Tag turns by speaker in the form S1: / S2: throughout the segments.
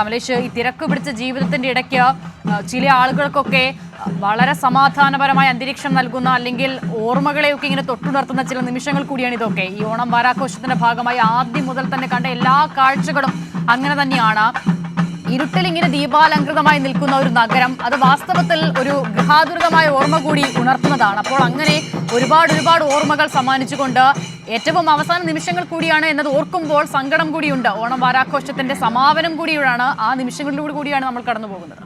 S1: കമലേഷ്, ഈ തിരക്ക് പിടിച്ച ജീവിതത്തിന്റെ ഇടയ്ക്ക് ചില ആളുകൾക്കൊക്കെ വളരെ സമാധാനപരമായ അന്തരീക്ഷം നൽകുന്ന അല്ലെങ്കിൽ ഓർമ്മകളെയൊക്കെ ഇങ്ങനെ തൊട്ടുണർത്തുന്ന ചില നിമിഷങ്ങൾ കൂടിയാണ് ഇതൊക്കെ. ഈ ഓണം വാരാഘോഷത്തിന്റെ ഭാഗമായി ആദ്യം മുതൽ തന്നെ കണ്ട എല്ലാ കാഴ്ചകളും അങ്ങനെ തന്നെയാണ്. ഇരുട്ടിൽ ഇങ്ങനെ ദീപാലങ്കൃതമായി നിൽക്കുന്ന ഒരു നഗരം, അത് വാസ്തവത്തിൽ ഒരു ഗൃഹാതുരമായ ഓർമ്മ കൂടി ഉണർത്തുന്നതാണ്. അപ്പോൾ അങ്ങനെ ഒരുപാട് ഓർമ്മകൾ സമ്മാനിച്ചുകൊണ്ട് ഏറ്റവും അവസാന നിമിഷങ്ങൾ കൂടിയാണ് എന്നത് ഓർക്കുമ്പോൾ സങ്കടം കൂടിയുണ്ട്. ഓണം വാരാഘോഷത്തിന്റെ സമാപനം കൂടിയാണ്, ആ നിമിഷങ്ങളിലൂടെ കൂടിയാണ് നമ്മൾ കടന്നു പോകുന്നത്.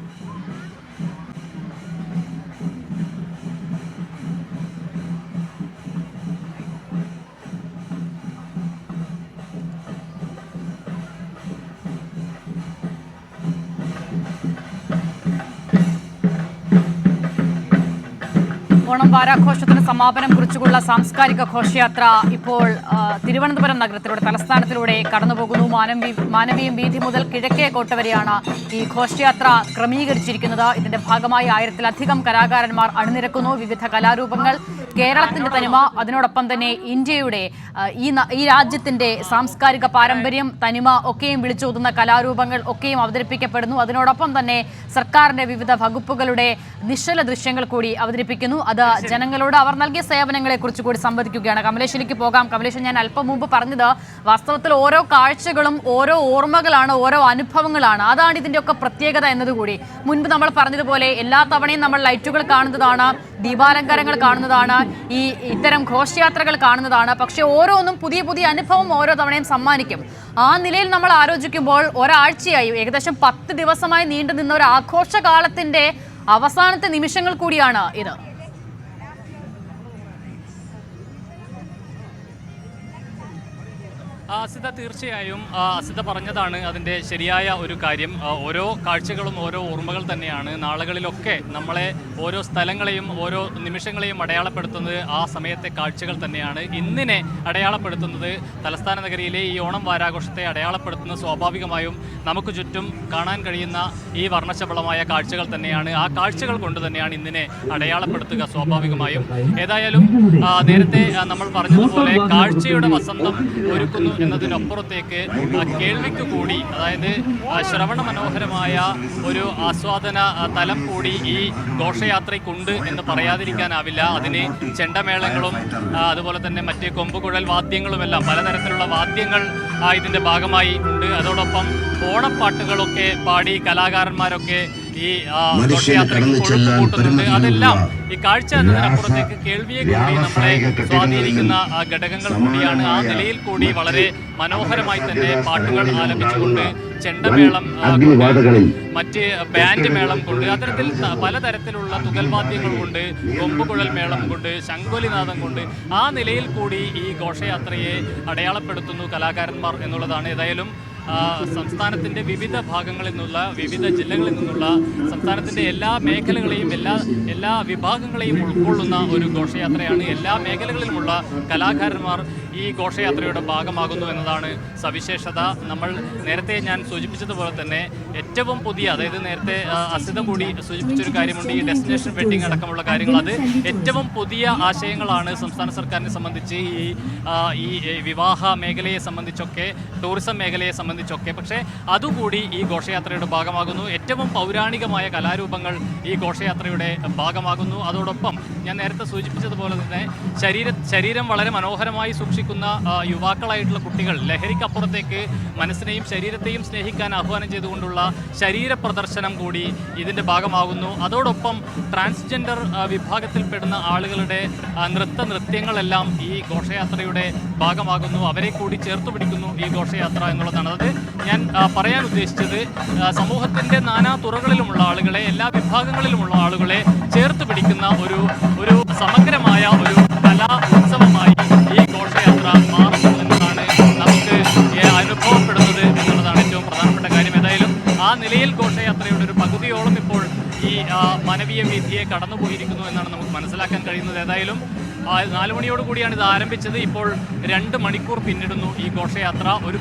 S1: ഓണം വാരാഘോഷത്തിന് സമാപനം കുറിച്ചുള്ള സാംസ്കാരിക ഘോഷയാത്ര ഇപ്പോൾ തിരുവനന്തപുരം നഗരത്തിലൂടെ, തലസ്ഥാനത്തിലൂടെ കടന്നുപോകുന്നു. മാനവീയം വീഥി മുതൽ കിഴക്കേ കോട്ട വരെയാണ് ഈ ഘോഷയാത്ര ക്രമീകരിച്ചിരിക്കുന്നത്. ഇതിന്റെ ഭാഗമായി 1000-ലധികം കലാകാരന്മാർ അണിനിരക്കുന്നു. വിവിധ കലാരൂപങ്ങൾ, കേരളത്തിന്റെ തനിമ, അതിനോടൊപ്പം തന്നെ ഇന്ത്യയുടെ ഈ രാജ്യത്തിന്റെ സാംസ്കാരിക പാരമ്പര്യം, തനിമ ഒക്കെയും വിളിച്ചോതുന്ന കലാരൂപങ്ങൾ ഒക്കെയും അവതരിപ്പിക്കപ്പെടുന്നു. അതിനോടൊപ്പം തന്നെ സർക്കാരിന്റെ വിവിധ വകുപ്പുകളുടെ നിശ്ചല ദൃശ്യങ്ങൾ കൂടി അവതരിപ്പിക്കുന്നു. അത് ജനങ്ങളോട് അവർ നൽകിയ സേവനങ്ങളെ കുറിച്ച് കൂടി സംവദിക്കുകയാണ്. കമലേഷിലേക്ക് പോകാം. കമലേഷ്, ഞാൻ അല്പം മുമ്പ് പറഞ്ഞത് വാസ്തവത്തിൽ ഓരോ കാഴ്ചകളും ഓരോ ഓർമ്മകളാണ്, ഓരോ അനുഭവങ്ങളാണ്. അതാണ് ഇതിന്റെയൊക്കെ പ്രത്യേകത എന്നതുകൂടി. മുൻപ് നമ്മൾ പറഞ്ഞതുപോലെ എല്ലാ തവണയും നമ്മൾ ലൈറ്റുകൾ കാണുന്നതാണ്, ദീപാലങ്കാരങ്ങൾ കാണുന്നതാണ്, ഇത്തരം ഘോഷയാത്രകൾ കാണുന്നതാണ്. പക്ഷെ ഓരോന്നും പുതിയ അനുഭവം ഓരോ തവണയും സമ്മാനിക്കും. ആ നിലയിൽ നമ്മൾ ആലോചിക്കുമ്പോൾ ഒരാഴ്ചയായി, ഏകദേശം 10 ദിവസമായി നീണ്ടു നിന്ന ഒരു ആഘോഷകാലത്തിന്റെ അവസാനത്തെ നിമിഷങ്ങൾ കൂടിയാണ് ഇത്.
S2: അസിത, തീർച്ചയായും അസിത പറഞ്ഞതാണ് അതിൻ്റെ ശരിയായ ഒരു കാര്യം. ഓരോ കാഴ്ചകളും ഓരോ ഓർമ്മകൾ തന്നെയാണ്. നാളുകളിലൊക്കെ നമ്മളെ ഓരോ സ്ഥലങ്ങളെയും ഓരോ നിമിഷങ്ങളെയും അടയാളപ്പെടുത്തുന്നത് ആ സമയത്തെ കാഴ്ചകൾ തന്നെയാണ്. ഇന്നിനെ അടയാളപ്പെടുത്തുന്നത്, തലസ്ഥാന നഗരിയിലെ ഈ ഓണം വാരാഘോഷത്തെ അടയാളപ്പെടുത്തുന്ന സ്വാഭാവികമായും നമുക്ക് ചുറ്റും കാണാൻ കഴിയുന്ന ഈ വർണ്ണശബളമായ കാഴ്ചകൾ തന്നെയാണ്. ആ കാഴ്ചകൾ കൊണ്ട് തന്നെയാണ് ഇന്നിനെ അടയാളപ്പെടുത്തുക സ്വാഭാവികമായും. ഏതായാലും നേരത്തെ നമ്മൾ പറഞ്ഞതുപോലെ കാഴ്ചയുടെ വസന്തം ഒരുക്കുന്നു എന്നതിനപ്പുറത്തേക്ക് കേൾവിക്ക് കൂടി, അതായത് ശ്രവണ മനോഹരമായ ഒരു ആസ്വാദന തലം കൂടി ഈ ഘോഷയാത്രയ്ക്കുണ്ട് എന്ന് പറയാതിരിക്കാനാവില്ല. അതിന് ചെണ്ടമേളങ്ങളും അതുപോലെ തന്നെ മറ്റ് കൊമ്പുകുഴൽ വാദ്യങ്ങളുമെല്ലാം, പലതരത്തിലുള്ള വാദ്യങ്ങൾ ഇതിൻ്റെ ഭാഗമായി ഉണ്ട്. അതോടൊപ്പം ഓണപ്പാട്ടുകളൊക്കെ പാടി കലാകാരന്മാരൊക്കെ ഈ ഘോഷയാത്രയ്ക്ക് കൊഴുപ്പുകൂട്ടുന്നുണ്ട്. അതെല്ലാം ഈ കാഴ്ച എന്നതിനപ്പുറത്തേക്ക് കേൾവിയെ കൂടി നമ്മളെ സ്വാധീനിക്കുന്ന ഘടകങ്ങൾ കൂടിയാണ്. ആ നിലയിൽ കൂടി വളരെ മനോഹരമായി തന്നെ പാട്ടുകൾ ആലപിച്ചുകൊണ്ട്, ചെണ്ടമേളം, മറ്റ് ബാൻഡ് മേളം കൊണ്ട്, അത്തരത്തിൽ പലതരത്തിലുള്ള തുകൽവാദ്യങ്ങൾ കൊണ്ട്, കൊമ്പുകുഴൽ മേളം കൊണ്ട്, ശംഖുലിനാദം കൊണ്ട് ആ നിലയിൽ കൂടി ഈ ഘോഷയാത്രയെ അടയാളപ്പെടുത്തുന്നു കലാകാരന്മാർ എന്നുള്ളതാണ്. ഏതായാലും സംസ്ഥാനത്തിൻ്റെ വിവിധ ഭാഗങ്ങളിൽ നിന്നുള്ള, വിവിധ ജില്ലകളിൽ നിന്നുള്ള, സംസ്ഥാനത്തിൻ്റെ എല്ലാ മേഖലകളെയും എല്ലാ വിഭാഗങ്ങളെയും ഉൾക്കൊള്ളുന്ന ഒരു ഘോഷയാത്രയാണ്. എല്ലാ മേഖലകളിലുമുള്ള കലാകാരന്മാർ ഈ ഘോഷയാത്രയുടെ ഭാഗമാകുന്നു എന്നതാണ് സവിശേഷത. നമ്മൾ നേരത്തെ ഞാൻ സൂചിപ്പിച്ചതുപോലെ തന്നെ ഏറ്റവും പുതിയ, അതായത് നേരത്തെ അസിത കൂടി സൂചിപ്പിച്ചൊരു കാര്യമുണ്ട്, ഈ ഡെസ്റ്റിനേഷൻ വെഡിങ് അടക്കമുള്ള കാര്യങ്ങൾ. അത് ഏറ്റവും പുതിയ ആശയങ്ങളാണ് സംസ്ഥാന സർക്കാരിനെ സംബന്ധിച്ച്, ഈ വിവാഹ മേഖലയെ സംബന്ധിച്ചൊക്കെ, ടൂറിസം മേഖലയെ സംബന്ധിച്ചൊക്കെ. പക്ഷേ അതുകൂടി ഈ ഘോഷയാത്രയുടെ ഭാഗമാകുന്നു. ഏറ്റവും പൗരാണികമായ കലാരൂപങ്ങൾ ഈ ഘോഷയാത്രയുടെ ഭാഗമാകുന്നു. അതോടൊപ്പം ഞാൻ നേരത്തെ സൂചിപ്പിച്ചതുപോലെ തന്നെ ശരീരം വളരെ മനോഹരമായി സൂക്ഷിക്കുന്ന യുവാക്കളായിട്ടുള്ള കുട്ടികൾ ലഹരിക്കപ്പുറത്തേക്ക് മനസ്സിനെയും ശരീരത്തെയും സ്നേഹിക്കാൻ ആഹ്വാനം ചെയ്തുകൊണ്ടുള്ള ശരീര പ്രദർശനം കൂടി ഇതിൻ്റെ ഭാഗമാകുന്നു. അതോടൊപ്പം ട്രാൻസ്ജെൻഡർ വിഭാഗത്തിൽപ്പെടുന്ന ആളുകളുടെ നൃത്യങ്ങളെല്ലാം ഈ ഘോഷയാത്രയുടെ ഭാഗമാകുന്നു. അവരെ കൂടി ചേർത്ത് പിടിക്കുന്നു ഈ ഘോഷയാത്ര എന്നുള്ളതാണ്. അത് ഞാൻ പറയാൻ ഉദ്ദേശിച്ചത്, സമൂഹത്തിൻ്റെ നാനാ തുറകളിലുമുള്ള ആളുകളെ, എല്ലാ വിഭാഗങ്ങളിലുമുള്ള ആളുകളെ ചേർത്ത് പിടിക്കുന്ന ഒരു സമഗ്രമായ ഒരു കലാ ഉത്സവമായി ഈ ഘോഷയാത്ര മാറുന്നു എന്നതാണ് നമുക്ക് അനുഭവപ്പെടുന്നത് എന്നുള്ളതാണ് ഏറ്റവും പ്രധാനപ്പെട്ട കാര്യം. ഏതായാലും ആ നിലയിൽ ഘോഷയാത്രയുടെ ഒരു പകുതിയോളം ഇപ്പോൾ ഈ മാനവീയം വീഥിയെ കടന്നുപോയിരിക്കുന്നു എന്നാണ് നമുക്ക് മനസ്സിലാക്കാൻ കഴിയുന്നത്. ഏതായാലും 4 മണിയോടുകൂടിയാണ് ഇത് ആരംഭിച്ചത്. ഇപ്പോൾ 2 മണിക്കൂർ പിന്നിടുന്നു ഈ ഘോഷയാത്ര. ഒരു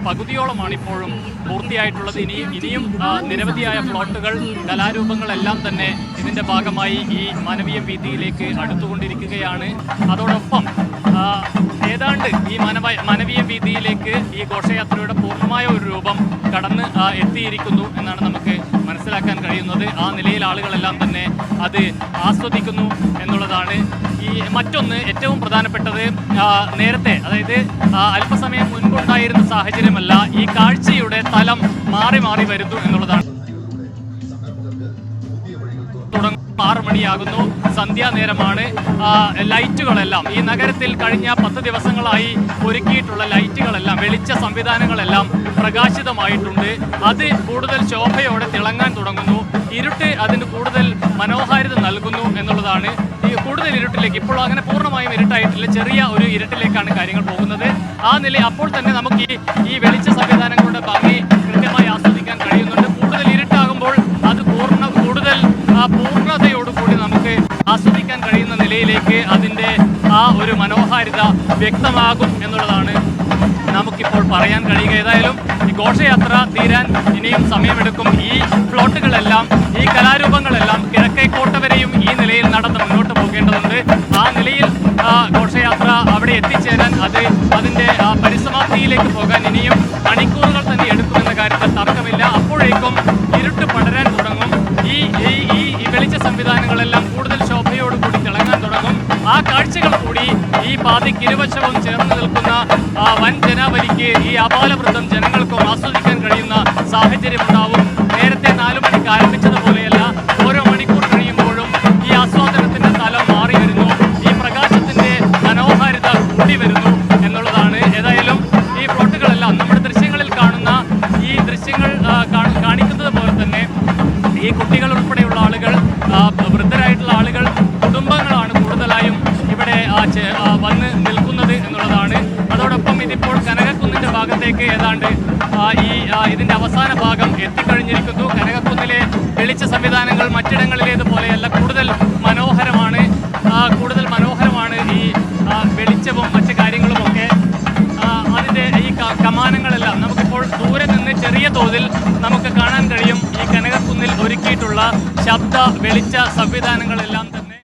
S2: പകുതിയോളമാണ് ഇപ്പോഴും പൂർത്തിയായിട്ടുള്ളത്. ഇനിയും നിരവധിയായ ഫ്ലോട്ടുകൾ, കലാരൂപങ്ങളെല്ലാം തന്നെ ഇതിൻ്റെ ഭാഗമായി ഈ മാനവീയം വീഥിയിലേക്ക് അടുത്തുകൊണ്ടിരിക്കുകയാണ്. അതോടൊപ്പം ഏതാണ്ട് ഈ മാനവീയ വീതിയിലേക്ക് ഈ ഘോഷയാത്രയുടെ പൂർണ്ണമായ ഒരു രൂപം കടന്ന് എത്തിയിരിക്കുന്നു എന്നാണ് നമുക്ക് മനസ്സിലാക്കാൻ കഴിയുന്നത്. ആ നിലയിൽ ആളുകളെല്ലാം തന്നെ അത് ആസ്വദിക്കുന്നു എന്നുള്ളതാണ്. ഈ മറ്റൊന്ന് ഏറ്റവും പ്രധാനപ്പെട്ടത് നേരത്തെ, അതായത് അല്പസമയം മുൻപുണ്ടായിരുന്ന സാഹചര്യമല്ല, ഈ കാഴ്ചയുടെ തലം മാറി മാറി വരുന്നു എന്നുള്ളതാണ്. 6 മണിയാകുന്നു, സന്ധ്യാനേരമാണ്. ലൈറ്റുകളെല്ലാം ഈ നഗരത്തിൽ കഴിഞ്ഞ 10 ദിവസങ്ങളായി ഒരുക്കിയിട്ടുള്ള ലൈറ്റുകളെല്ലാം, വെളിച്ച സംവിധാനങ്ങളെല്ലാം പ്രകാശിതമായിട്ടുണ്ട്. അത് കൂടുതൽ ശോഭയോടെ തിളങ്ങാൻ തുടങ്ങുന്നു. ഇരുട്ട് അതിന് കൂടുതൽ മനോഹാരിത നൽകുന്നു എന്നുള്ളതാണ്. ഈ കൂടുതൽ ഇരുട്ടിലേക്ക്, ഇപ്പോൾ അങ്ങനെ പൂർണ്ണമായും ഇരുട്ടായിട്ടില്ല, ചെറിയ ഒരു ഇരുട്ടിലേക്കാണ് കാര്യങ്ങൾ പോകുന്നത്. ആ നില അപ്പോൾ തന്നെ നമുക്ക് ഈ വെളിച്ച സംവിധാനങ്ങളുടെ ഭംഗി കൃത്യമായി ആസ്വദിക്കാൻ കഴിയുന്നുണ്ട്. കൂടുതൽ ഇരുട്ടാകുമ്പോൾ അത് കൂടുതൽ പൂർണ്ണതയോടുകൂടി നമുക്ക് ആസ്വദിക്കാൻ കഴിയുന്ന നിലയിലേക്ക് അതിൻ്റെ ആ ഒരു മനോഹാരിത വ്യക്തമാകും എന്നുള്ളതാണ് നമുക്കിപ്പോൾ പറയാൻ കഴിയുക. ഏതായാലും ഈ ഘോഷയാത്ര തീരാൻ ഇനിയും സമയമെടുക്കും. ഈ ഫ്ലോട്ടുകളെല്ലാം, ഈ കലാരൂപങ്ങളെല്ലാം കിഴക്കേക്കോട്ട വരെയും ഈ നിലയിൽ നടന്ന് മുന്നോട്ട് പോകേണ്ടതുണ്ട്. ആ നിലയിൽ ഘോഷയാത്ര അവിടെ എത്തിച്ചേരാൻ, അതിൻ്റെ പരിസമാപ്തിയിലേക്ക് പോകാൻ ഇനിയും മണിക്കൂറുകൾ തന്നെ എടുക്കുമെന്ന കാര്യത്തിൽ തർക്കമില്ല. അപ്പോഴേക്കും ഇരുട്ട് പടരാൻ തുടങ്ങും. ഈ വെളിച്ച സംവിധാനങ്ങളെല്ലാം കൂടുതൽ ശോഭയോടുകൂടി തിളങ്ങാൻ തുടങ്ങും. ആ കാഴ്ചകൾ കൂടി ഈ പാതയ്ക്ക് ഇരുവശവും ചേർന്ന് നിൽക്കുന്ന വൻ ജനാവലിക്ക്, ഈ ആപാലവൃദ്ധം ജനങ്ങൾക്കും ആസ്വദിക്കാൻ കഴിയുന്ന സാഹചര്യമുണ്ടാവും. നേരത്തെ 4 മണിക്ക് ആരംഭിച്ചതുപോലെയല്ല, ഓരോ മണിക്കൂർ കഴിയുമ്പോഴും ഈ ആസ്വാദനത്തിന്റെ തലം മാറി വരുന്നു. ഈ പ്രകാശത്തിന്റെ മനോഹാരിത കൂടി വരുന്നു എന്നുള്ളതാണ്. ഏതായാലും ഈ പ്ലോട്ടുകളെല്ലാം നമ്മുടെ ദൃശ്യങ്ങളിൽ കാണുന്ന ഈ ദൃശ്യങ്ങൾ കാണിക്കുന്നത് പോലെ തന്നെ ഈ കുട്ടികൾ ഉൾപ്പെടെയുള്ള ആളുകൾ, വൃദ്ധരായിട്ടുള്ള ആളുകൾ, കുടുംബങ്ങളാണ് കൂടുതലായും ഇവിടെ വന്ന് നിൽക്കുന്നത് എന്നുള്ളതാണ്. അതോടൊപ്പം ഇതിപ്പോൾ കനകക്കുന്നിൻ്റെ ഭാഗത്തേക്ക് ഏതാണ്ട് ഇതിൻ്റെ അവസാന ഭാഗം എത്തിക്കഴിഞ്ഞിരിക്കുന്നു. കനകക്കുന്നിലെ വെളിച്ച സംവിധാനങ്ങൾ മറ്റിടങ്ങളിലേതുപോലെയല്ല, കൂടുതൽ മനോഹരമാണ്. ഈ വെളിച്ചവും മറ്റു കാര്യങ്ങളുമൊക്കെ. അതിൻ്റെ ഈ കമാനങ്ങളെല്ലാം നമുക്കിപ്പോൾ ദൂരെ നിന്ന് ചെറിയ തോതിൽ നമുക്ക് കാണാൻ കഴിയും. ഈ കനകക്കുന്നിൽ ഒരുക്കിയിട്ടുള്ള ശബ്ദ വെളിച്ച സംവിധാനങ്ങളെല്ലാം